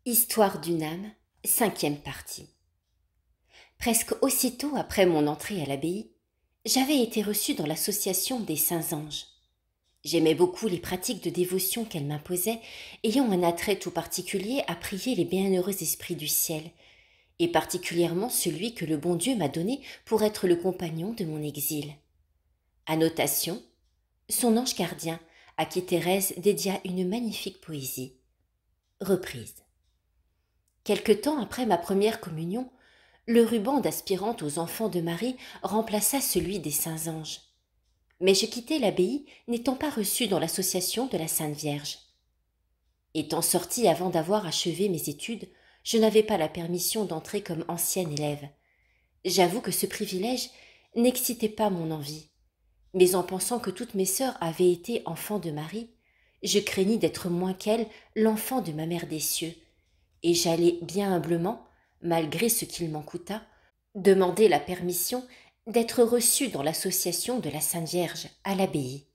Histoire d'une âme, cinquième partie. Presque aussitôt après mon entrée à l'abbaye, j'avais été reçue dans l'association des Saints Anges. J'aimais beaucoup les pratiques de dévotion qu'elle m'imposait, ayant un attrait tout particulier à prier les bienheureux esprits du ciel, et particulièrement celui que le bon Dieu m'a donné pour être le compagnon de mon exil. Annotation, son ange gardien, à qui Thérèse dédia une magnifique poésie. Reprise. Quelque temps après ma première communion, le ruban d'aspirante aux enfants de Marie remplaça celui des Saints Anges. Mais je quittai l'abbaye, n'étant pas reçue dans l'association de la Sainte Vierge. Étant sortie avant d'avoir achevé mes études, je n'avais pas la permission d'entrer comme ancienne élève. J'avoue que ce privilège n'excitait pas mon envie. Mais en pensant que toutes mes sœurs avaient été enfants de Marie, je craignis d'être moins qu'elles l'enfant de ma mère des cieux, et j'allai bien humblement, malgré ce qu'il m'en coûta, demander la permission d'être reçue dans l'association de la Sainte Vierge à l'abbaye.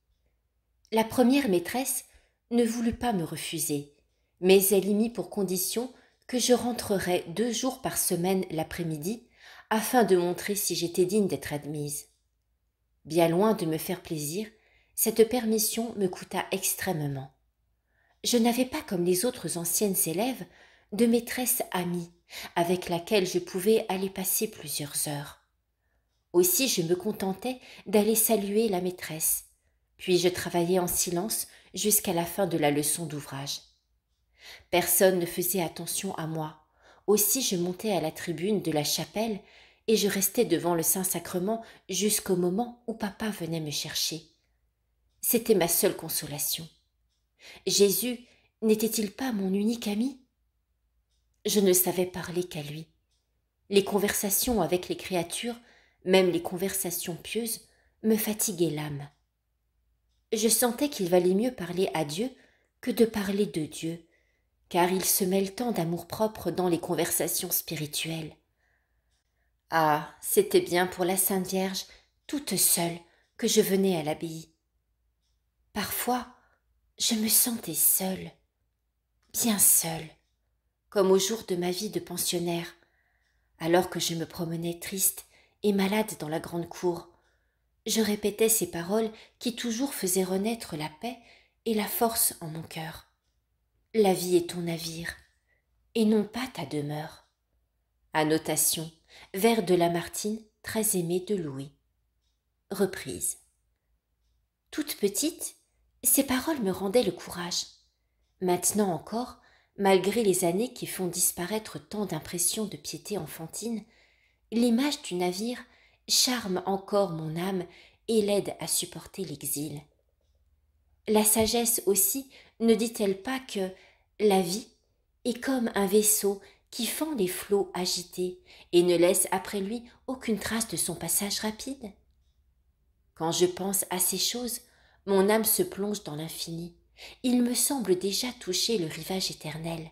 La première maîtresse ne voulut pas me refuser, mais elle y mit pour condition que je rentrerais 2 jours par semaine l'après-midi, afin de montrer si j'étais digne d'être admise. Bien loin de me faire plaisir, cette permission me coûta extrêmement. Je n'avais pas, comme les autres anciennes élèves, de maîtresse amie, avec laquelle je pouvais aller passer plusieurs heures. Aussi je me contentais d'aller saluer la maîtresse, puis je travaillais en silence jusqu'à la fin de la leçon d'ouvrage. Personne ne faisait attention à moi, aussi je montais à la tribune de la chapelle et je restais devant le Saint-Sacrement jusqu'au moment où papa venait me chercher. C'était ma seule consolation. Jésus n'était-il pas mon unique ami ? Je ne savais parler qu'à lui. Les conversations avec les créatures, même les conversations pieuses, me fatiguaient l'âme. Je sentais qu'il valait mieux parler à Dieu que de parler de Dieu, car il se mêle tant d'amour-propre dans les conversations spirituelles. Ah, c'était bien pour la Sainte Vierge, toute seule, que je venais à l'abbaye. Parfois, je me sentais seule, bien seule, comme au jour de ma vie de pensionnaire, alors que je me promenais triste et malade dans la grande cour. Je répétais ces paroles qui toujours faisaient renaître la paix et la force en mon cœur. La vie est ton navire, et non pas ta demeure. Annotation, vers de Lamartine, très aimé de Louis. Reprise. Toute petite, ces paroles me rendaient le courage. Maintenant encore, malgré les années qui font disparaître tant d'impressions de piété enfantine, l'image du navire charme encore mon âme et l'aide à supporter l'exil. La sagesse aussi ne dit-elle pas que la vie est comme un vaisseau qui fend les flots agités et ne laisse après lui aucune trace de son passage rapide ? Quand je pense à ces choses, mon âme se plonge dans l'infini. Il me semble déjà toucher le rivage éternel.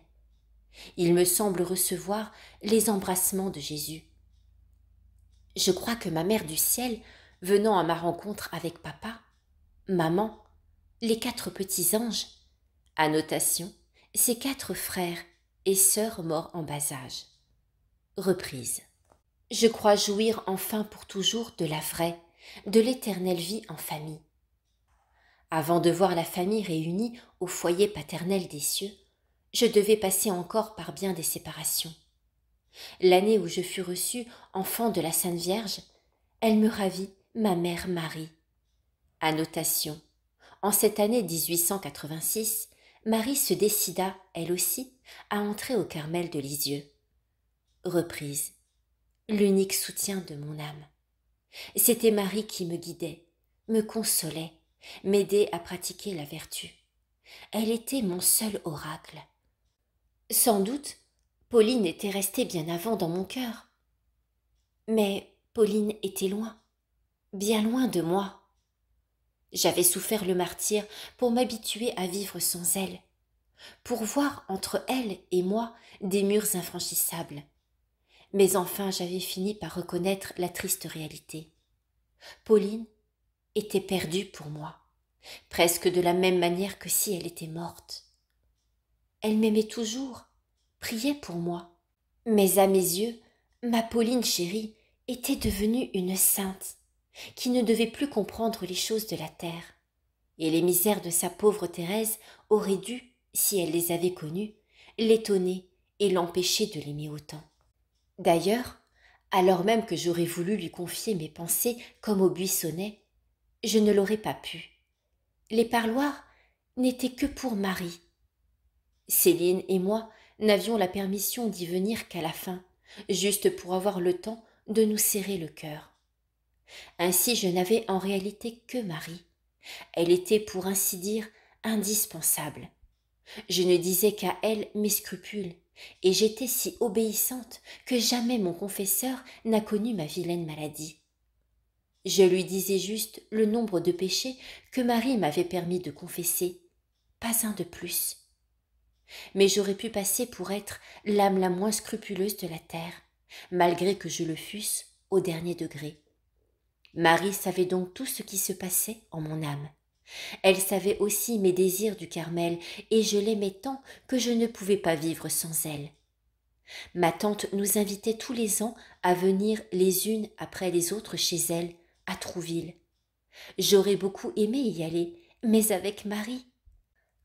Il me semble recevoir les embrassements de Jésus. Je crois que ma mère du ciel, venant à ma rencontre avec papa, maman, les 4 petits anges, annotation, ses 4 frères et sœurs morts en bas âge. Reprise. Je crois jouir enfin pour toujours de la vraie, de l'éternelle vie en famille. Avant de voir la famille réunie au foyer paternel des cieux, je devais passer encore par bien des séparations. L'année où je fus reçue enfant de la Sainte Vierge, elle me ravit, ma mère Marie. Annotation. En cette année 1886, Marie se décida, elle aussi, à entrer au Carmel de Lisieux. Reprise. L'unique soutien de mon âme. C'était Marie qui me guidait, me consolait, m'aidait à pratiquer la vertu. Elle était mon seul oracle. Sans doute, Pauline était restée bien avant dans mon cœur. Mais Pauline était loin, bien loin de moi. J'avais souffert le martyre pour m'habituer à vivre sans elle, pour voir entre elle et moi des murs infranchissables. Mais enfin j'avais fini par reconnaître la triste réalité. Pauline était perdue pour moi, presque de la même manière que si elle était morte. Elle m'aimait toujours, priait pour moi. Mais à mes yeux, ma Pauline chérie était devenue une sainte, qui ne devait plus comprendre les choses de la terre. Et les misères de sa pauvre Thérèse auraient dû, si elle les avait connues, l'étonner et l'empêcher de l'aimer autant. D'ailleurs, alors même que j'aurais voulu lui confier mes pensées comme au buissonnet, je ne l'aurais pas pu. Les parloirs n'étaient que pour Marie. Céline et moi n'avions la permission d'y venir qu'à la fin, juste pour avoir le temps de nous serrer le cœur. Ainsi je n'avais en réalité que Marie. Elle était pour ainsi dire indispensable. Je ne disais qu'à elle mes scrupules, et j'étais si obéissante que jamais mon confesseur n'a connu ma vilaine maladie. Je lui disais juste le nombre de péchés que Marie m'avait permis de confesser, pas un de plus. Mais j'aurais pu passer pour être l'âme la moins scrupuleuse de la terre, malgré que je le fusse au dernier degré. Marie savait donc tout ce qui se passait en mon âme. Elle savait aussi mes désirs du Carmel, et je l'aimais tant que je ne pouvais pas vivre sans elle. Ma tante nous invitait tous les ans à venir les unes après les autres chez elle, à Trouville. J'aurais beaucoup aimé y aller, mais avec Marie.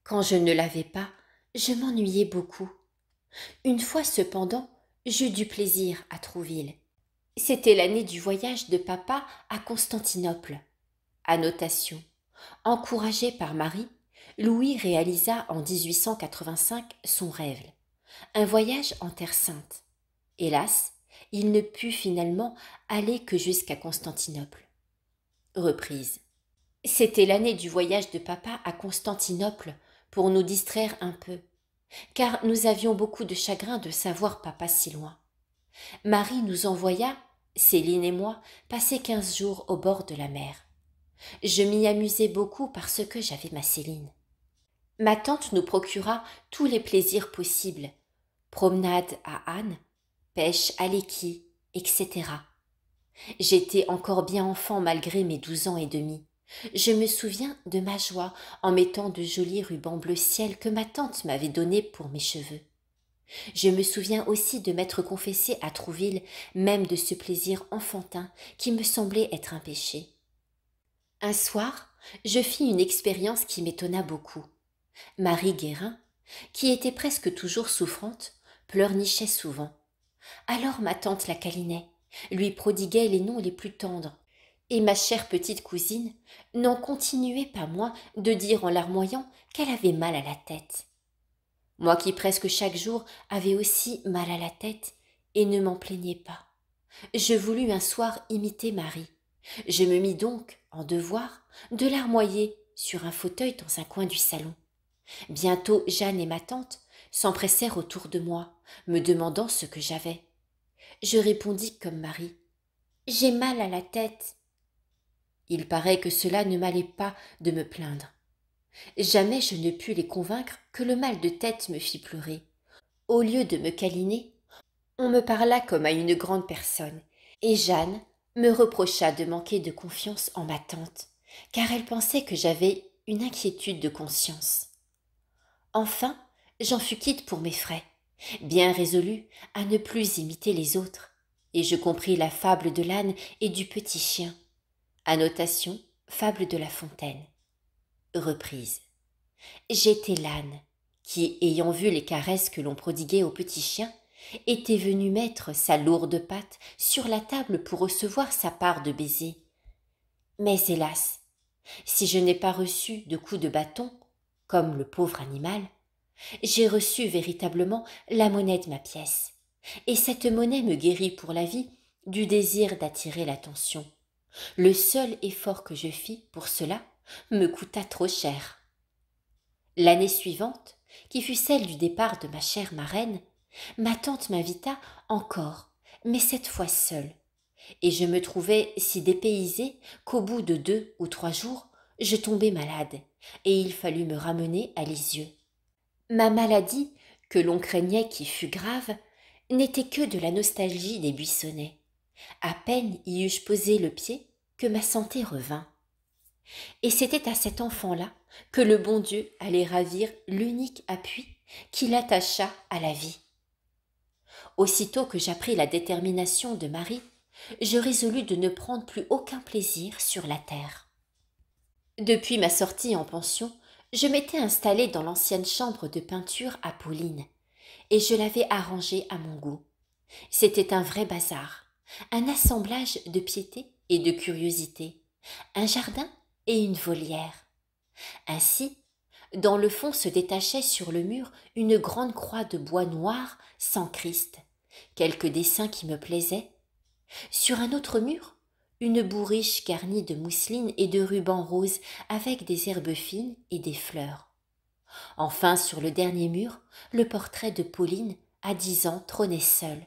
Quand je ne l'avais pas, je m'ennuyais beaucoup. Une fois cependant, j'eus du plaisir à Trouville. C'était l'année du voyage de papa à Constantinople. Annotation. Encouragé par Marie, Louis réalisa en 1885 son rêve, un voyage en Terre Sainte. Hélas, il ne put finalement aller que jusqu'à Constantinople. Reprise. C'était l'année du voyage de papa à Constantinople pour nous distraire un peu, car nous avions beaucoup de chagrin de savoir papa si loin. Marie nous envoya, Céline et moi, passer 15 jours au bord de la mer. Je m'y amusais beaucoup parce que j'avais ma Céline. Ma tante nous procura tous les plaisirs possibles, promenade à âne, pêche à l'équille, etc. J'étais encore bien enfant malgré mes 12 ans et demi. Je me souviens de ma joie en mettant de jolis rubans bleu ciel que ma tante m'avait donnés pour mes cheveux. Je me souviens aussi de m'être confessée à Trouville, même de ce plaisir enfantin qui me semblait être un péché. Un soir, je fis une expérience qui m'étonna beaucoup. Marie Guérin, qui était presque toujours souffrante, pleurnichait souvent. Alors ma tante la câlinait, lui prodiguait les noms les plus tendres, et ma chère petite cousine n'en continuait pas moins de dire en larmoyant qu'elle avait mal à la tête. Moi qui presque chaque jour avais aussi mal à la tête et ne m'en plaignais pas. Je voulus un soir imiter Marie. Je me mis donc en devoir de larmoyer sur un fauteuil dans un coin du salon. Bientôt Jeanne et ma tante s'empressèrent autour de moi, me demandant ce que j'avais. Je répondis comme Marie. « J'ai mal à la tête. » Il paraît que cela ne m'allait pas de me plaindre. Jamais je ne pus les convaincre que le mal de tête me fit pleurer. Au lieu de me câliner, on me parla comme à une grande personne, et Jeanne me reprocha de manquer de confiance en ma tante, car elle pensait que j'avais une inquiétude de conscience. Enfin, j'en fus quitte pour mes frais, bien résolue à ne plus imiter les autres, et je compris la fable de l'âne et du petit chien. Annotation, fable de La Fontaine. Reprise. J'étais l'âne, qui, ayant vu les caresses que l'on prodiguait au petit chien, était venu mettre sa lourde patte sur la table pour recevoir sa part de baisers. Mais hélas, si je n'ai pas reçu de coups de bâton, comme le pauvre animal, j'ai reçu véritablement la monnaie de ma pièce, et cette monnaie me guérit pour la vie du désir d'attirer l'attention. Le seul effort que je fis pour cela me coûta trop cher. L'année suivante, qui fut celle du départ de ma chère marraine, ma tante m'invita encore, mais cette fois seule, et je me trouvai si dépaysée qu'au bout de 2 ou 3 jours, je tombai malade, et il fallut me ramener à Lisieux. Ma maladie, que l'on craignait qui fût grave, n'était que de la nostalgie des buissonnets. À peine y eus-je posé le pied que ma santé revint. Et c'était à cet enfant-là que le bon Dieu allait ravir l'unique appui qui l'attacha à la vie. Aussitôt que j'appris la détermination de Marie, je résolus de ne prendre plus aucun plaisir sur la terre. Depuis ma sortie en pension, je m'étais installée dans l'ancienne chambre de peinture à Pauline, et je l'avais arrangée à mon goût. C'était un vrai bazar, un assemblage de piété et de curiosité, un jardin et une volière. Ainsi, dans le fond se détachait sur le mur une grande croix de bois noir sans Christ, quelques dessins qui me plaisaient. Sur un autre mur, une bourriche garnie de mousseline et de rubans roses avec des herbes fines et des fleurs. Enfin, sur le dernier mur, le portrait de Pauline, à 10 ans, trônait seul.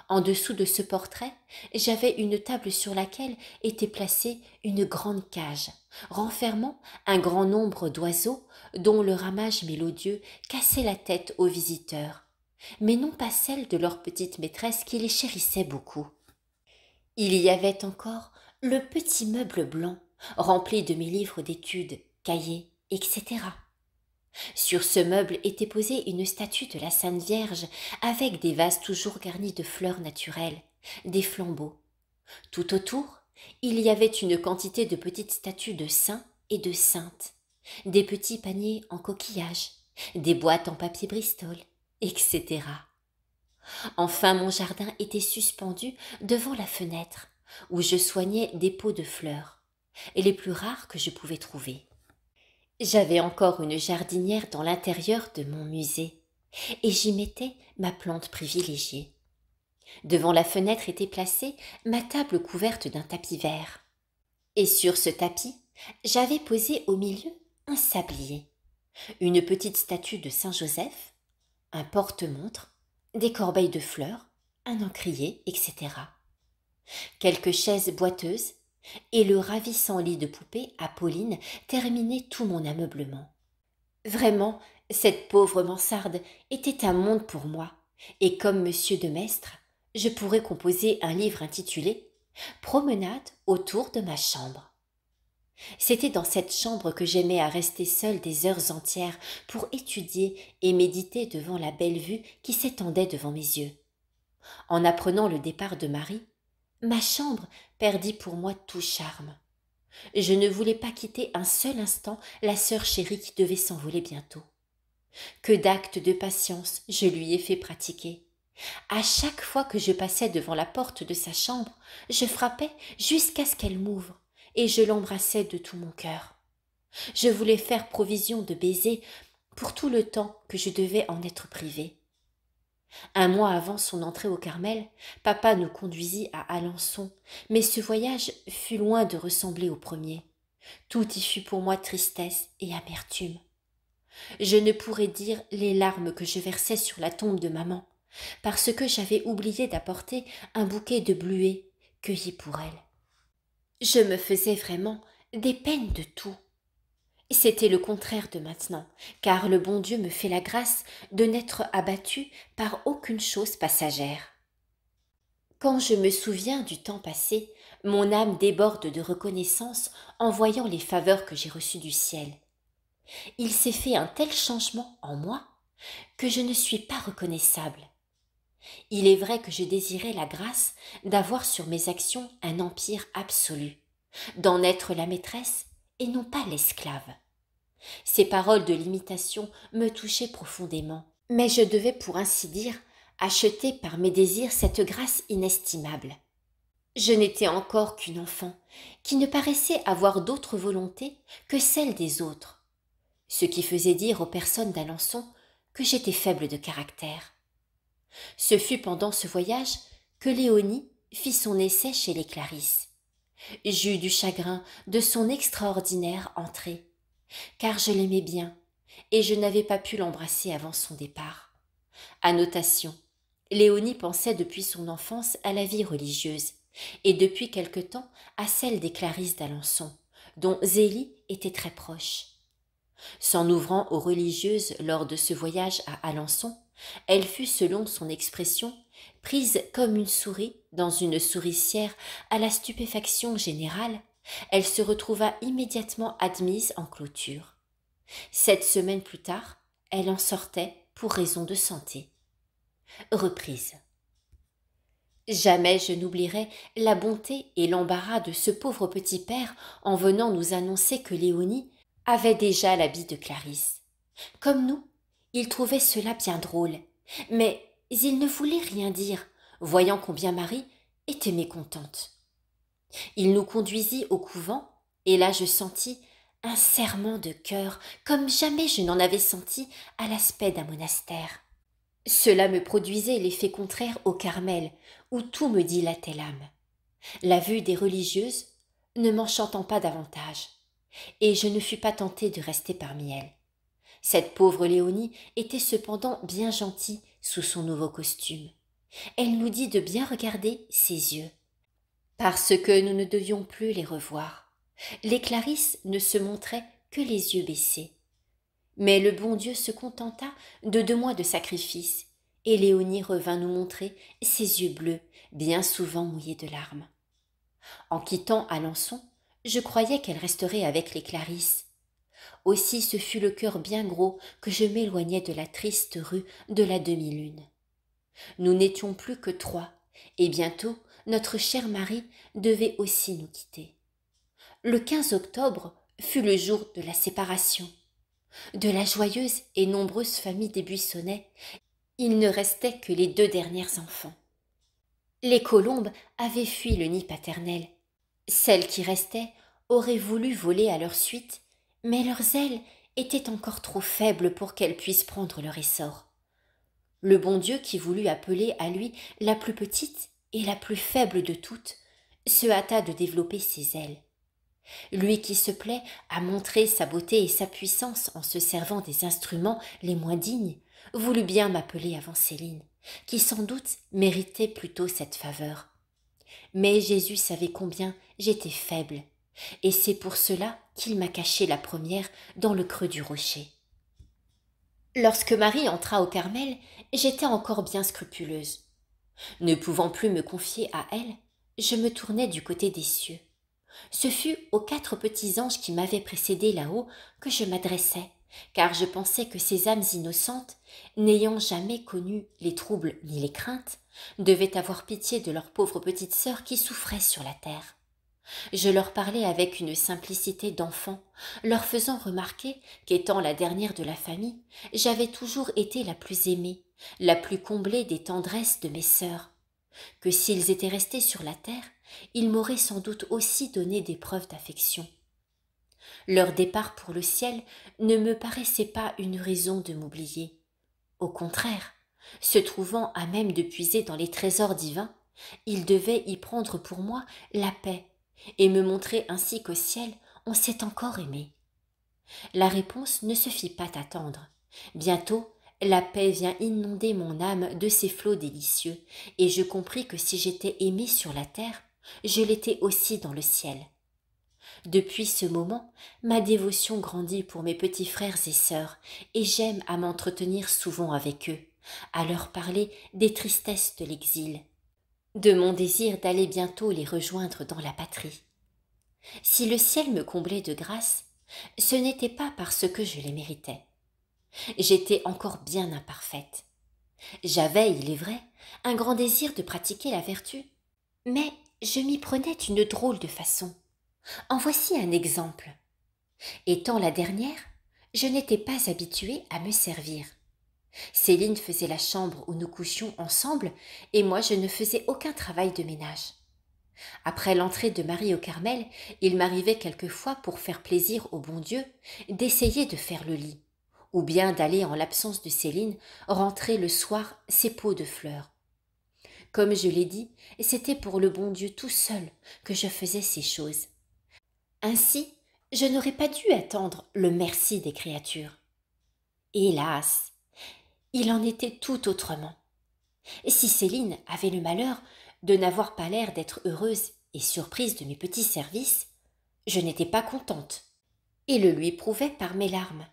En dessous de ce portrait, j'avais une table sur laquelle était placée une grande cage, renfermant un grand nombre d'oiseaux dont le ramage mélodieux cassait la tête aux visiteurs, mais non pas celle de leur petite maîtresse qui les chérissait beaucoup. Il y avait encore le petit meuble blanc, rempli de mes livres d'études, cahiers, etc. Sur ce meuble était posée une statue de la Sainte Vierge avec des vases toujours garnis de fleurs naturelles, des flambeaux. Tout autour, il y avait une quantité de petites statues de saints et de saintes, des petits paniers en coquillage, des boîtes en papier Bristol, etc. Enfin, mon jardin était suspendu devant la fenêtre, où je soignais des pots de fleurs, et les plus rares que je pouvais trouver. J'avais encore une jardinière dans l'intérieur de mon musée, et j'y mettais ma plante privilégiée. Devant la fenêtre était placée ma table couverte d'un tapis vert. Et sur ce tapis, j'avais posé au milieu un sablier, une petite statue de Saint-Joseph, un porte-montre, des corbeilles de fleurs, un encrier, etc. Quelques chaises boiteuses, et le ravissant lit de poupée à Pauline terminait tout mon ameublement. Vraiment, cette pauvre mansarde était un monde pour moi, et comme monsieur de Maistre, je pourrais composer un livre intitulé Promenade autour de ma chambre. C'était dans cette chambre que j'aimais à rester seule des heures entières pour étudier et méditer devant la belle vue qui s'étendait devant mes yeux. En apprenant le départ de Marie, ma chambre perdit pour moi tout charme. Je ne voulais pas quitter un seul instant la sœur chérie qui devait s'envoler bientôt. Que d'actes de patience je lui ai fait pratiquer. À chaque fois que je passais devant la porte de sa chambre, je frappais jusqu'à ce qu'elle m'ouvre, et je l'embrassais de tout mon cœur. Je voulais faire provision de baisers pour tout le temps que je devais en être privée. Un mois avant son entrée au Carmel, papa nous conduisit à Alençon, mais ce voyage fut loin de ressembler au premier. Tout y fut pour moi tristesse et amertume. Je ne pourrais dire les larmes que je versais sur la tombe de maman, parce que j'avais oublié d'apporter un bouquet de bluets cueillis pour elle. Je me faisais vraiment des peines de tout. C'était le contraire de maintenant, car le bon Dieu me fait la grâce de n'être abattu par aucune chose passagère. Quand je me souviens du temps passé, mon âme déborde de reconnaissance en voyant les faveurs que j'ai reçues du ciel. Il s'est fait un tel changement en moi que je ne suis pas reconnaissable. Il est vrai que je désirais la grâce d'avoir sur mes actions un empire absolu, d'en être la maîtresse et non pas l'esclave. Ces paroles de limitation me touchaient profondément, mais je devais pour ainsi dire acheter par mes désirs cette grâce inestimable. Je n'étais encore qu'une enfant, qui ne paraissait avoir d'autre volonté que celle des autres, ce qui faisait dire aux personnes d'Alençon que j'étais faible de caractère. Ce fut pendant ce voyage que Léonie fit son essai chez les Clarisse. J'eus du chagrin de son extraordinaire entrée, car je l'aimais bien, et je n'avais pas pu l'embrasser avant son départ. Annotation. Léonie pensait depuis son enfance à la vie religieuse, et depuis quelque temps à celle des Clarisse d'Alençon, dont Zélie était très proche. S'en ouvrant aux religieuses lors de ce voyage à Alençon, elle fut, selon son expression, prise comme une souris dans une souricière à la stupéfaction générale. Elle se retrouva immédiatement admise en clôture. 7 semaines plus tard, elle en sortait pour raison de santé. Reprise. Jamais je n'oublierai la bonté et l'embarras de ce pauvre petit père en venant nous annoncer que Léonie avait déjà l'habit de Clarisse. Comme nous, il trouvait cela bien drôle, mais il ne voulait rien dire, voyant combien Marie était mécontente. Il nous conduisit au couvent, et là je sentis un serrement de cœur comme jamais je n'en avais senti à l'aspect d'un monastère. Cela me produisait l'effet contraire au Carmel, où tout me dilatait l'âme. La vue des religieuses ne m'enchantant pas davantage, et je ne fus pas tentée de rester parmi elles. Cette pauvre Léonie était cependant bien gentille sous son nouveau costume. Elle nous dit de bien regarder ses yeux, parce que nous ne devions plus les revoir. Les Clarisse ne se montraient que les yeux baissés. Mais le bon Dieu se contenta de 2 mois de sacrifice, et Léonie revint nous montrer ses yeux bleus, bien souvent mouillés de larmes. En quittant Alençon, je croyais qu'elle resterait avec les Clarisse. Aussi ce fut le cœur bien gros que je m'éloignai de la triste rue de la demi-lune. Nous n'étions plus que 3, et bientôt notre chère Marie devait aussi nous quitter. Le 15 octobre fut le jour de la séparation. De la joyeuse et nombreuse famille des Buissonnets, il ne restait que les 2 derniers enfants. Les colombes avaient fui le nid paternel. Celles qui restaient auraient voulu voler à leur suite, mais leurs ailes étaient encore trop faibles pour qu'elles puissent prendre leur essor. Le bon Dieu qui voulut appeler à lui la plus petite et la plus faible de toutes, se hâta de développer ses ailes. Lui qui se plaît à montrer sa beauté et sa puissance en se servant des instruments les moins dignes, voulut bien m'appeler avant Céline, qui sans doute méritait plutôt cette faveur. Mais Jésus savait combien j'étais faible, et c'est pour cela qu'il m'a cachée la première dans le creux du rocher. Lorsque Marie entra au Carmel, j'étais encore bien scrupuleuse. Ne pouvant plus me confier à elle, je me tournai du côté des cieux. Ce fut aux 4 petits anges qui m'avaient précédé là-haut que je m'adressai, car je pensais que ces âmes innocentes, n'ayant jamais connu les troubles ni les craintes, devaient avoir pitié de leur pauvre petite sœur qui souffrait sur la terre. Je leur parlais avec une simplicité d'enfant, leur faisant remarquer qu'étant la dernière de la famille, j'avais toujours été la plus aimée, la plus comblée des tendresses de mes sœurs, que s'ils étaient restés sur la terre, ils m'auraient sans doute aussi donné des preuves d'affection. Leur départ pour le ciel ne me paraissait pas une raison de m'oublier. Au contraire, se trouvant à même de puiser dans les trésors divins, ils devaient y prendre pour moi la paix et me montrer ainsi qu'au ciel on s'est encore aimé. La réponse ne se fit pas attendre. Bientôt, la paix vient inonder mon âme de ses flots délicieux, et je compris que si j'étais aimée sur la terre, je l'étais aussi dans le ciel. Depuis ce moment, ma dévotion grandit pour mes petits frères et sœurs, et j'aime à m'entretenir souvent avec eux, à leur parler des tristesses de l'exil, de mon désir d'aller bientôt les rejoindre dans la patrie. Si le ciel me comblait de grâces, ce n'était pas parce que je les méritais. J'étais encore bien imparfaite. J'avais, il est vrai, un grand désir de pratiquer la vertu, mais je m'y prenais d'une drôle de façon. En voici un exemple. Étant la dernière, je n'étais pas habituée à me servir. Céline faisait la chambre où nous couchions ensemble, et moi je ne faisais aucun travail de ménage. Après l'entrée de Marie au Carmel, il m'arrivait quelquefois, pour faire plaisir au bon Dieu, d'essayer de faire le lit, ou bien d'aller, en l'absence de Céline, rentrer le soir ses pots de fleurs. Comme je l'ai dit, c'était pour le bon Dieu tout seul que je faisais ces choses. Ainsi, je n'aurais pas dû attendre le merci des créatures. Hélas, il en était tout autrement. Si Céline avait le malheur de n'avoir pas l'air d'être heureuse et surprise de mes petits services, je n'étais pas contente, et le lui prouvais par mes larmes.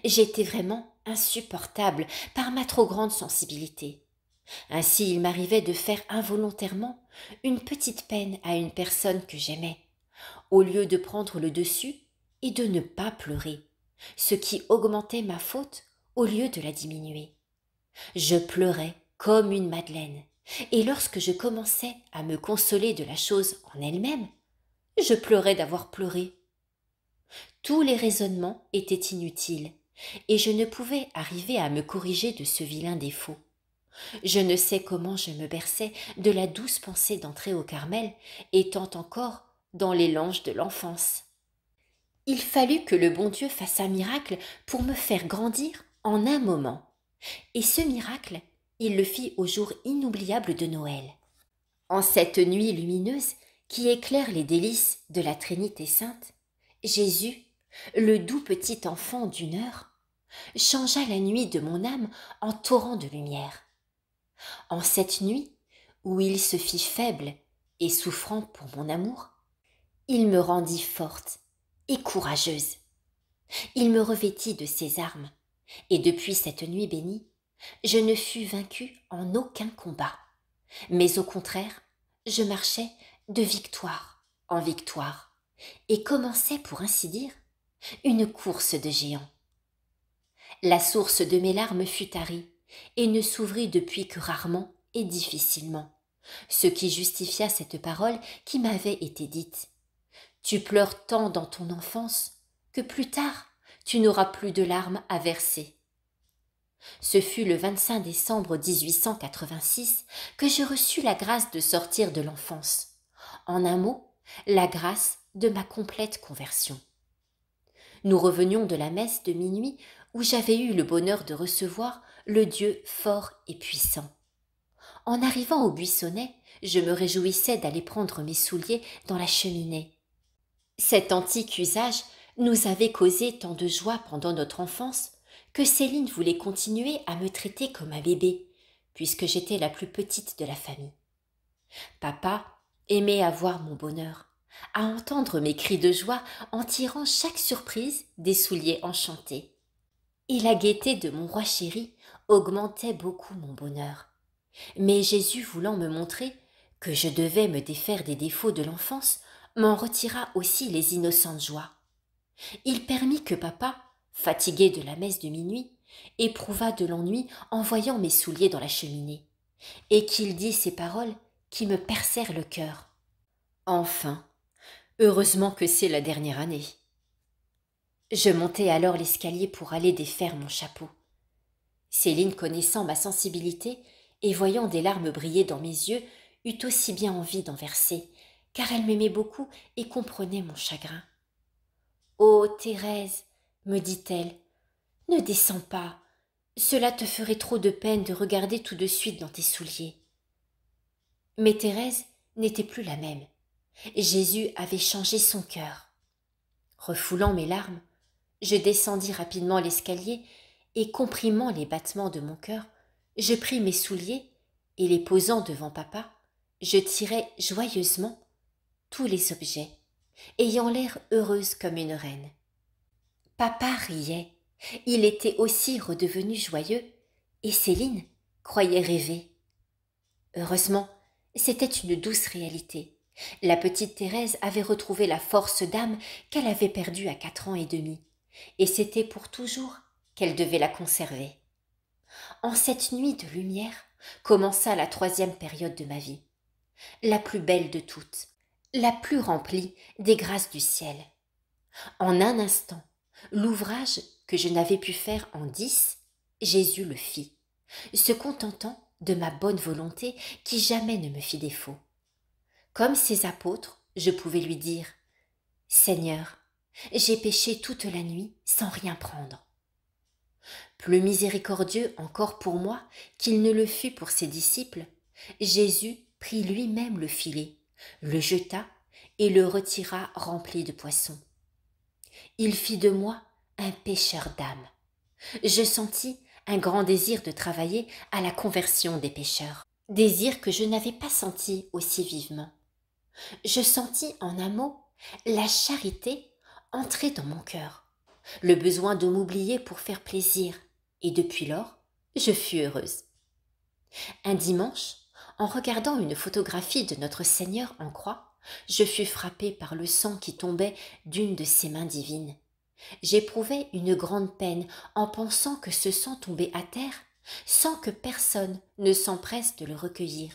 J'étais vraiment insupportable par ma trop grande sensibilité. Ainsi il m'arrivait de faire involontairement une petite peine à une personne que j'aimais, au lieu de prendre le dessus et de ne pas pleurer, ce qui augmentait ma faute au lieu de la diminuer. Je pleurais comme une madeleine, et lorsque je commençais à me consoler de la chose en elle-même, je pleurais d'avoir pleuré. Tous les raisonnements étaient inutiles, et je ne pouvais arriver à me corriger de ce vilain défaut. Je ne sais comment je me berçais de la douce pensée d'entrer au Carmel, étant encore dans les langes de l'enfance. Il fallut que le bon Dieu fasse un miracle pour me faire grandir en un moment. Et ce miracle, il le fit au jour inoubliable de Noël. En cette nuit lumineuse qui éclaire les délices de la Trinité sainte, Jésus, le doux petit enfant d'une heure, changea la nuit de mon âme en torrent de lumière. En cette nuit où il se fit faible et souffrant pour mon amour, il me rendit forte et courageuse. Il me revêtit de ses armes, et depuis cette nuit bénie, je ne fus vaincue en aucun combat, mais au contraire, je marchais de victoire en victoire, et commençais, pour ainsi dire, une course de géants. La source de mes larmes fut tarie, et ne s'ouvrit depuis que rarement et difficilement, ce qui justifia cette parole qui m'avait été dite. Tu pleures tant dans ton enfance que plus tard tu n'auras plus de larmes à verser. Ce fut le 25 décembre 1886 que je reçus la grâce de sortir de l'enfance. En un mot, la grâce de ma complète conversion. Nous revenions de la messe de minuit où j'avais eu le bonheur de recevoir le Dieu fort et puissant. En arrivant au buissonnet, je me réjouissais d'aller prendre mes souliers dans la cheminée. Cet antique usage nous avait causé tant de joie pendant notre enfance que Céline voulait continuer à me traiter comme un bébé, puisque j'étais la plus petite de la famille. Papa aimait à voir mon bonheur, à entendre mes cris de joie en tirant chaque surprise des souliers enchantés. Et la gaieté de mon roi chéri augmentait beaucoup mon bonheur. Mais Jésus voulant me montrer que je devais me défaire des défauts de l'enfance, m'en retira aussi les innocentes joies. Il permit que papa, fatigué de la messe de minuit, éprouvât de l'ennui en voyant mes souliers dans la cheminée, et qu'il dit ces paroles qui me percèrent le cœur. Enfin, heureusement que c'est la dernière année. Je montai alors l'escalier pour aller défaire mon chapeau. Céline, connaissant ma sensibilité et voyant des larmes briller dans mes yeux, eut aussi bien envie d'en verser, car elle m'aimait beaucoup et comprenait mon chagrin. « Oh, Thérèse, me dit-elle, ne descends pas, cela te ferait trop de peine de regarder tout de suite dans tes souliers. » Mais Thérèse n'était plus la même. Jésus avait changé son cœur. Refoulant mes larmes, je descendis rapidement l'escalier et, comprimant les battements de mon cœur, je pris mes souliers et, les posant devant papa, je tirai joyeusement tous les objets, ayant l'air heureuse comme une reine. Papa riait, il était aussi redevenu joyeux, et Céline croyait rêver. Heureusement, c'était une douce réalité. La petite Thérèse avait retrouvé la force d'âme qu'elle avait perdue à 4 ans et demi, et c'était pour toujours qu'elle devait la conserver. En cette nuit de lumière commença la 3e période de ma vie, la plus belle de toutes, la plus remplie des grâces du ciel. En un instant, l'ouvrage que je n'avais pu faire en 10, Jésus le fit, se contentant de ma bonne volonté qui jamais ne me fit défaut. Comme ses apôtres, je pouvais lui dire « Seigneur, j'ai péché toute la nuit sans rien prendre. » Plus miséricordieux encore pour moi qu'il ne le fut pour ses disciples, Jésus prit lui-même le filet, le jeta et le retira rempli de poissons. Il fit de moi un pêcheur d'âmes. Je sentis un grand désir de travailler à la conversion des pécheurs, désir que je n'avais pas senti aussi vivement. Je sentis en un mot la charité entrer dans mon cœur, le besoin de m'oublier pour faire plaisir, et depuis lors, je fus heureuse. Un dimanche, en regardant une photographie de notre Seigneur en croix, je fus frappée par le sang qui tombait d'une de ses mains divines. J'éprouvai une grande peine en pensant que ce sang tombé à terre sans que personne ne s'empresse de le recueillir.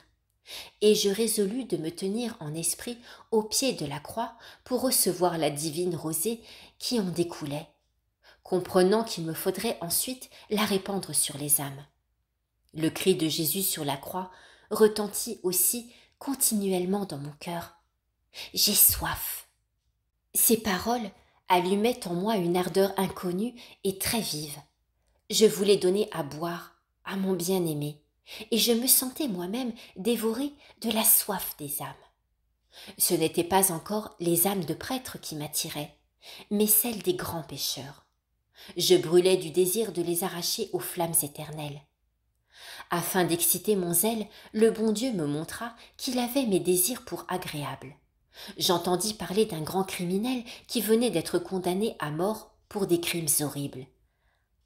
Et je résolus de me tenir en esprit au pied de la croix pour recevoir la divine rosée qui en découlait, comprenant qu'il me faudrait ensuite la répandre sur les âmes. Le cri de Jésus sur la croix retentit aussi continuellement dans mon cœur. « J'ai soif !» Ces paroles allumaient en moi une ardeur inconnue et très vive. Je voulais donner à boire à mon bien-aimé, et je me sentais moi-même dévorée de la soif des âmes. Ce n'étaient pas encore les âmes de prêtres qui m'attiraient, mais celles des grands pécheurs. Je brûlais du désir de les arracher aux flammes éternelles. Afin d'exciter mon zèle, le bon Dieu me montra qu'il avait mes désirs pour agréables. J'entendis parler d'un grand criminel qui venait d'être condamné à mort pour des crimes horribles.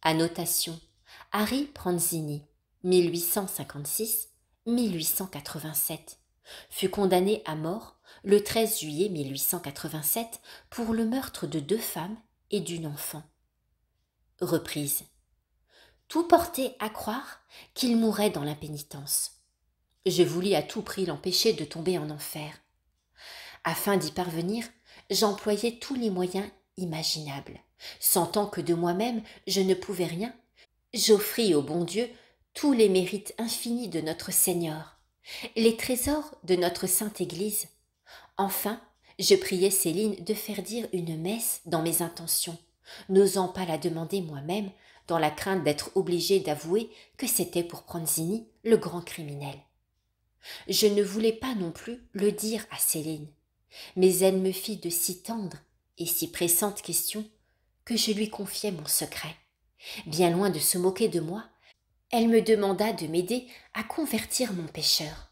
Annotation: Harry Pranzini, 1856-1887, fut condamné à mort le 13 juillet 1887 pour le meurtre de 2 femmes et d'une enfant. Reprise. Tout portait à croire qu'il mourrait dans l'impénitence. Je voulus à tout prix l'empêcher de tomber en enfer. Afin d'y parvenir, j'employai tous les moyens imaginables. Sentant que de moi-même je ne pouvais rien, j'offris au bon Dieu tous les mérites infinis de notre Seigneur, les trésors de notre Sainte Église. Enfin, je priai Céline de faire dire une messe dans mes intentions, n'osant pas la demander moi-même, dans la crainte d'être obligée d'avouer que c'était pour Pranzini, le grand criminel. Je ne voulais pas non plus le dire à Céline, mais elle me fit de si tendres et si pressantes questions que je lui confiai mon secret. Bien loin de se moquer de moi, elle me demanda de m'aider à convertir mon pécheur.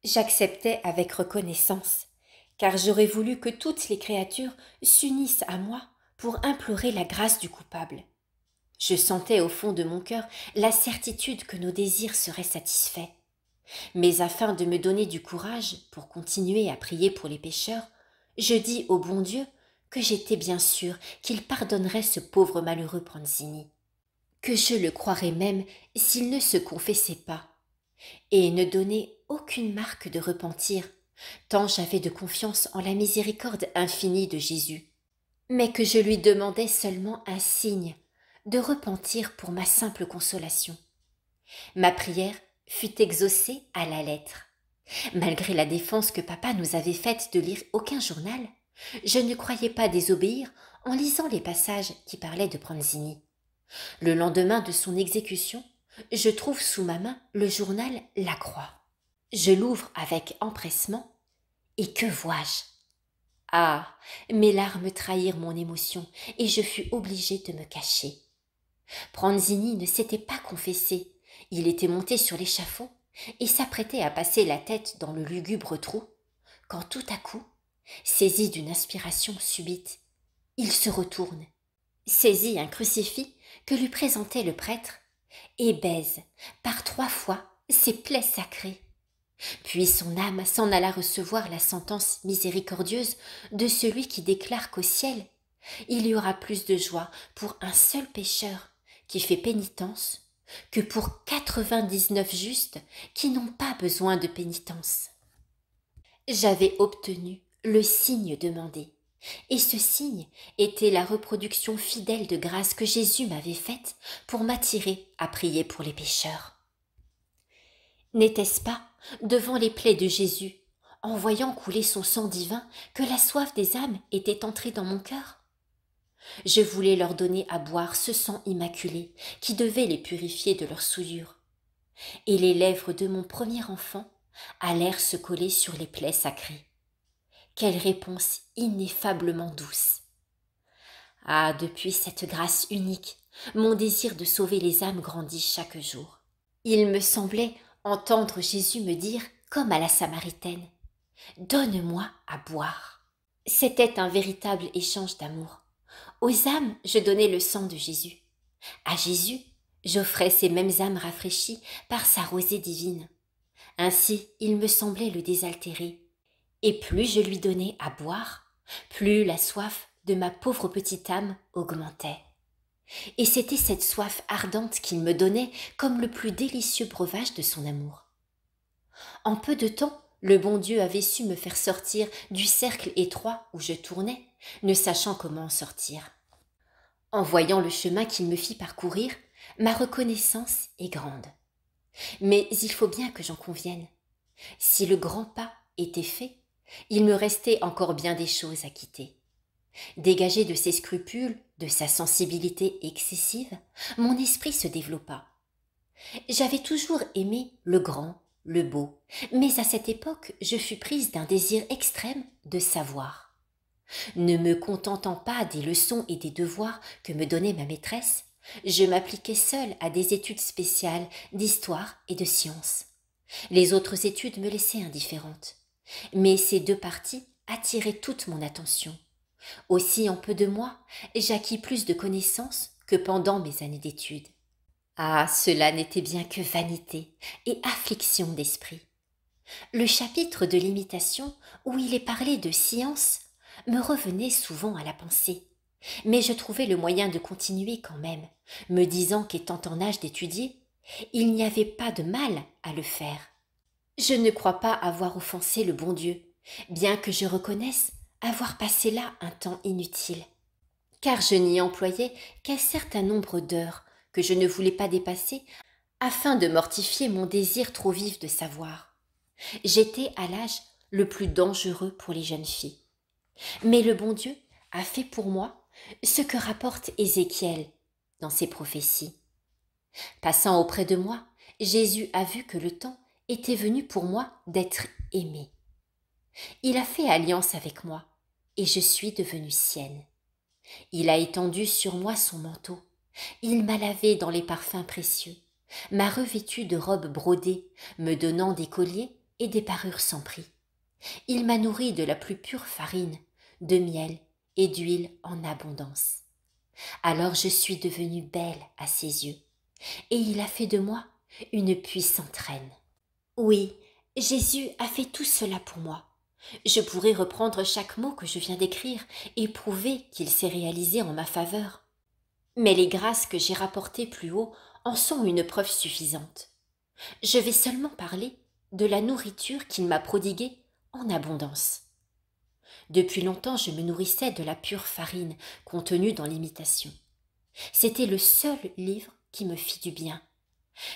J'acceptai avec reconnaissance, car j'aurais voulu que toutes les créatures s'unissent à moi pour implorer la grâce du coupable. Je sentais au fond de mon cœur la certitude que nos désirs seraient satisfaits. Mais afin de me donner du courage pour continuer à prier pour les pécheurs, je dis au bon Dieu que j'étais bien sûre qu'il pardonnerait ce pauvre malheureux Pranzini, que je le croirais même s'il ne se confessait pas, et ne donnait aucune marque de repentir, tant j'avais de confiance en la miséricorde infinie de Jésus, mais que je lui demandais seulement un signe de repentir pour ma simple consolation. Ma prière fut exaucée à la lettre. Malgré la défense que papa nous avait faite de lire aucun journal, je ne croyais pas désobéir en lisant les passages qui parlaient de Pranzini. Le lendemain de son exécution, je trouve sous ma main le journal La Croix. Je l'ouvre avec empressement, et que vois-je? Ah, mes larmes trahirent mon émotion, et je fus obligée de me cacher. Pranzini ne s'était pas confessé, il était monté sur l'échafaud et s'apprêtait à passer la tête dans le lugubre trou, quand tout à coup, saisi d'une inspiration subite, il se retourne, saisit un crucifix que lui présentait le prêtre et baise par 3 fois ses plaies sacrées. Puis son âme s'en alla recevoir la sentence miséricordieuse de celui qui déclare qu'au ciel, il y aura plus de joie pour un seul pécheur qui fait pénitence que pour 99 justes qui n'ont pas besoin de pénitence. J'avais obtenu le signe demandé, et ce signe était la reproduction fidèle de grâce que Jésus m'avait faite pour m'attirer à prier pour les pécheurs. N'était-ce pas, devant les plaies de Jésus, en voyant couler son sang divin, que la soif des âmes était entrée dans mon cœur? Je voulais leur donner à boire ce sang immaculé qui devait les purifier de leurs souillures. Et les lèvres de mon premier enfant allèrent se coller sur les plaies sacrées. Quelle réponse ineffablement douce! Ah, depuis cette grâce unique, mon désir de sauver les âmes grandit chaque jour. Il me semblait entendre Jésus me dire, comme à la Samaritaine, « Donne-moi à boire ». C'était un véritable échange d'amour. Aux âmes, je donnais le sang de Jésus. À Jésus, j'offrais ces mêmes âmes rafraîchies par sa rosée divine. Ainsi, il me semblait le désaltérer. Et plus je lui donnais à boire, plus la soif de ma pauvre petite âme augmentait. Et c'était cette soif ardente qu'il me donnait comme le plus délicieux breuvage de son amour. En peu de temps, le bon Dieu avait su me faire sortir du cercle étroit où je tournais, ne sachant comment en sortir. En voyant le chemin qu'il me fit parcourir, ma reconnaissance est grande. Mais il faut bien que j'en convienne. Si le grand pas était fait, il me restait encore bien des choses à quitter. Dégagé de ses scrupules, de sa sensibilité excessive, mon esprit se développa. J'avais toujours aimé le grand, le beau, mais à cette époque je fus prise d'un désir extrême de savoir. Ne me contentant pas des leçons et des devoirs que me donnait ma maîtresse, je m'appliquais seule à des études spéciales d'histoire et de sciences. Les autres études me laissaient indifférente. Mais ces deux parties attiraient toute mon attention. Aussi, en peu de mois, j'acquis plus de connaissances que pendant mes années d'études. Ah, cela n'était bien que vanité et affliction d'esprit. Le chapitre de l'imitation, où il est parlé de science, me revenait souvent à la pensée. Mais je trouvais le moyen de continuer quand même, me disant qu'étant en âge d'étudier, il n'y avait pas de mal à le faire. Je ne crois pas avoir offensé le bon Dieu, bien que je reconnaisse avoir passé là un temps inutile, car je n'y employais qu'un certain nombre d'heures que je ne voulais pas dépasser afin de mortifier mon désir trop vif de savoir. J'étais à l'âge le plus dangereux pour les jeunes filles. Mais le bon Dieu a fait pour moi ce que rapporte Ézéchiel dans ses prophéties. Passant auprès de moi, Jésus a vu que le temps était venu pour moi d'être aimé. Il a fait alliance avec moi, et je suis devenue sienne. Il a étendu sur moi son manteau, il m'a lavé dans les parfums précieux, m'a revêtue de robes brodées, me donnant des colliers et des parures sans prix. Il m'a nourrie de la plus pure farine, de miel et d'huile en abondance. Alors je suis devenue belle à ses yeux, et il a fait de moi une puissante reine. Oui, Jésus a fait tout cela pour moi. Je pourrais reprendre chaque mot que je viens d'écrire et prouver qu'il s'est réalisé en ma faveur. Mais les grâces que j'ai rapportées plus haut en sont une preuve suffisante. Je vais seulement parler de la nourriture qu'il m'a prodiguée en abondance. Depuis longtemps, je me nourrissais de la pure farine contenue dans l'imitation. C'était le seul livre qui me fit du bien,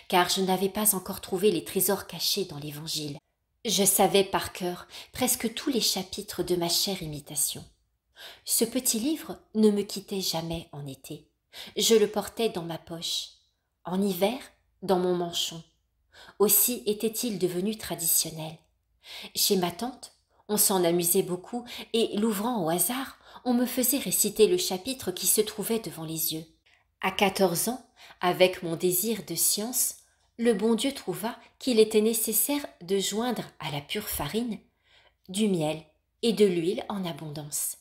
car je n'avais pas encore trouvé les trésors cachés dans l'Évangile. Je savais par cœur presque tous les chapitres de ma chère imitation. Ce petit livre ne me quittait jamais en été. Je le portais dans ma poche. En hiver, dans mon manchon. Aussi était-il devenu traditionnel. Chez ma tante, on s'en amusait beaucoup et, l'ouvrant au hasard, on me faisait réciter le chapitre qui se trouvait devant les yeux. À 14 ans, avec mon désir de science, le bon Dieu trouva qu'il était nécessaire de joindre à la pure farine du miel et de l'huile en abondance.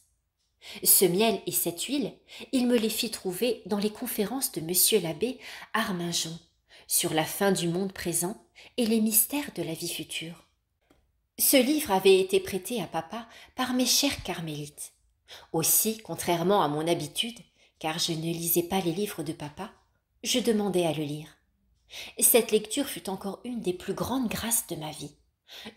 Ce miel et cette huile, il me les fit trouver dans les conférences de monsieur l'abbé Arminjon sur la fin du monde présent et les mystères de la vie future. Ce livre avait été prêté à papa par mes chers carmélites. Aussi, contrairement à mon habitude, car je ne lisais pas les livres de papa, je demandais à le lire. Cette lecture fut encore une des plus grandes grâces de ma vie.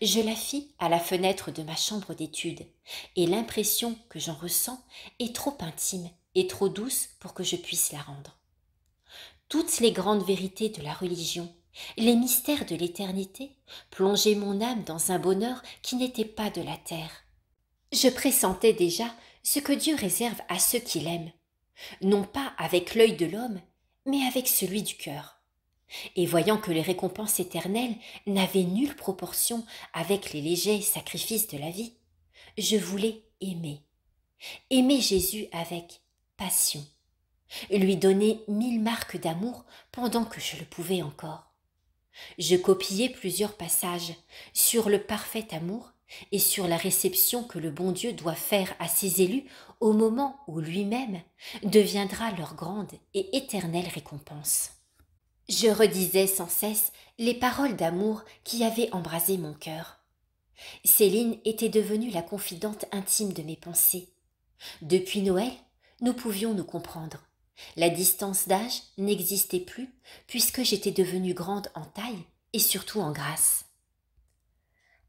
Je la fis à la fenêtre de ma chambre d'études, et l'impression que j'en ressens est trop intime et trop douce pour que je puisse la rendre. Toutes les grandes vérités de la religion, les mystères de l'éternité, plongeaient mon âme dans un bonheur qui n'était pas de la terre. Je pressentais déjà ce que Dieu réserve à ceux qui l'aiment, non pas avec l'œil de l'homme, mais avec celui du cœur. Et voyant que les récompenses éternelles n'avaient nulle proportion avec les légers sacrifices de la vie, je voulais aimer Jésus avec passion, lui donner 1000 marques d'amour pendant que je le pouvais encore. Je copiai plusieurs passages sur le parfait amour et sur la réception que le bon Dieu doit faire à ses élus au moment où lui-même deviendra leur grande et éternelle récompense. Je redisais sans cesse les paroles d'amour qui avaient embrasé mon cœur. Céline était devenue la confidente intime de mes pensées. Depuis Noël, nous pouvions nous comprendre, La distance d'âge n'existait plus puisque j'étais devenue grande en taille et surtout en grâce.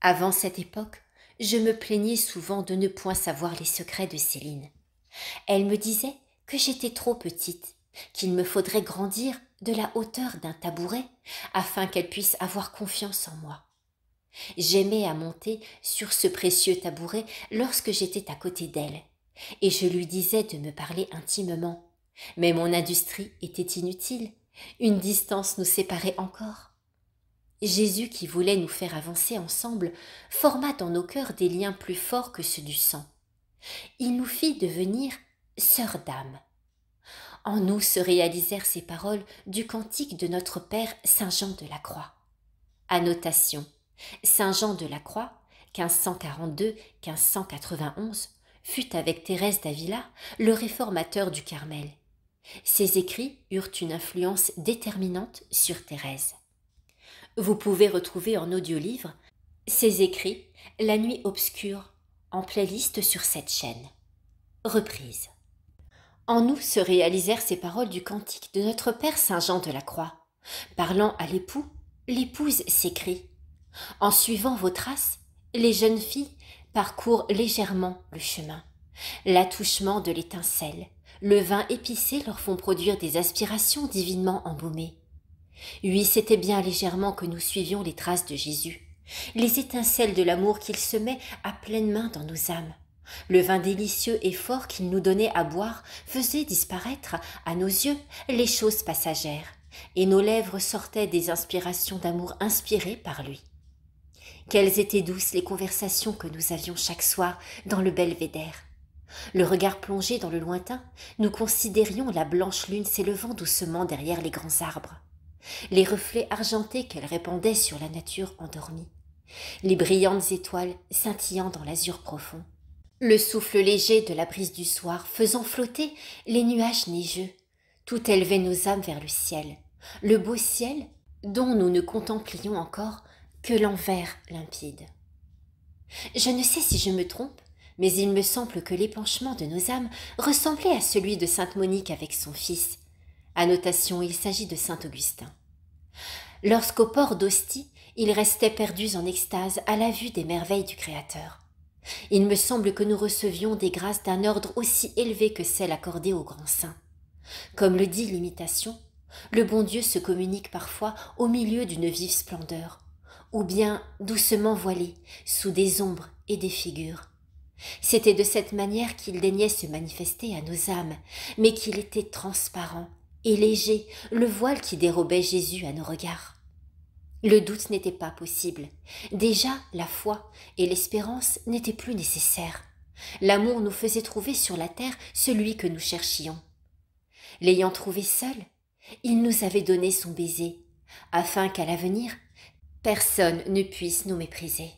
Avant cette époque, je me plaignais souvent de ne point savoir les secrets de Céline. Elle me disait que j'étais trop petite, qu'il me faudrait grandir de la hauteur d'un tabouret afin qu'elle puisse avoir confiance en moi. J'aimais à monter sur ce précieux tabouret lorsque j'étais à côté d'elle, et je lui disais de me parler intimement. Mais mon industrie était inutile, une distance nous séparait encore. Jésus, qui voulait nous faire avancer ensemble, forma dans nos cœurs des liens plus forts que ceux du sang. Il nous fit devenir sœurs d'âme. En nous se réalisèrent ces paroles du cantique de notre Père Saint Jean de la Croix. Annotation. Saint Jean de la Croix, 1542-1591, fut avec Thérèse d'Avila le réformateur du Carmel. Ses écrits eurent une influence déterminante sur Thérèse. Vous pouvez retrouver en audiolivre ses écrits La nuit obscure en playlist sur cette chaîne. Reprise. En nous se réalisèrent ces paroles du cantique de notre Père Saint Jean de la Croix. Parlant à l'époux, l'épouse s'écrie: en suivant vos traces, les jeunes filles parcourent légèrement le chemin. L'attouchement de l'étincelle, le vin épicé leur font produire des aspirations divinement embaumées. Oui, c'était bien légèrement que nous suivions les traces de Jésus, les étincelles de l'amour qu'il semait à pleine main dans nos âmes. Le vin délicieux et fort qu'il nous donnait à boire faisait disparaître, à nos yeux, les choses passagères, et nos lèvres sortaient des inspirations d'amour inspirées par lui. Quelles étaient douces les conversations que nous avions chaque soir dans le belvédère. Le regard plongé dans le lointain, nous considérions la blanche lune s'élevant doucement derrière les grands arbres, les reflets argentés qu'elle répandait sur la nature endormie, les brillantes étoiles scintillant dans l'azur profond, le souffle léger de la brise du soir faisant flotter les nuages neigeux. Tout élevait nos âmes vers le ciel, le beau ciel dont nous ne contemplions encore que l'envers limpide. Je ne sais si je me trompe, mais il me semble que l'épanchement de nos âmes ressemblait à celui de sainte Monique avec son fils. Annotation, il s'agit de saint Augustin. Lorsqu'au port d'Ostie, ils restaient perdus en extase à la vue des merveilles du Créateur. Il me semble que nous recevions des grâces d'un ordre aussi élevé que celles accordées aux grands saints. Comme le dit l'Imitation, le bon Dieu se communique parfois au milieu d'une vive splendeur, ou bien doucement voilé sous des ombres et des figures. C'était de cette manière qu'il daignait se manifester à nos âmes, mais qu'il était transparent et léger, le voile qui dérobait Jésus à nos regards. Le doute n'était pas possible. Déjà, la foi et l'espérance n'étaient plus nécessaires. L'amour nous faisait trouver sur la terre celui que nous cherchions. L'ayant trouvé seul, il nous avait donné son baiser, afin qu'à l'avenir, personne ne puisse nous mépriser.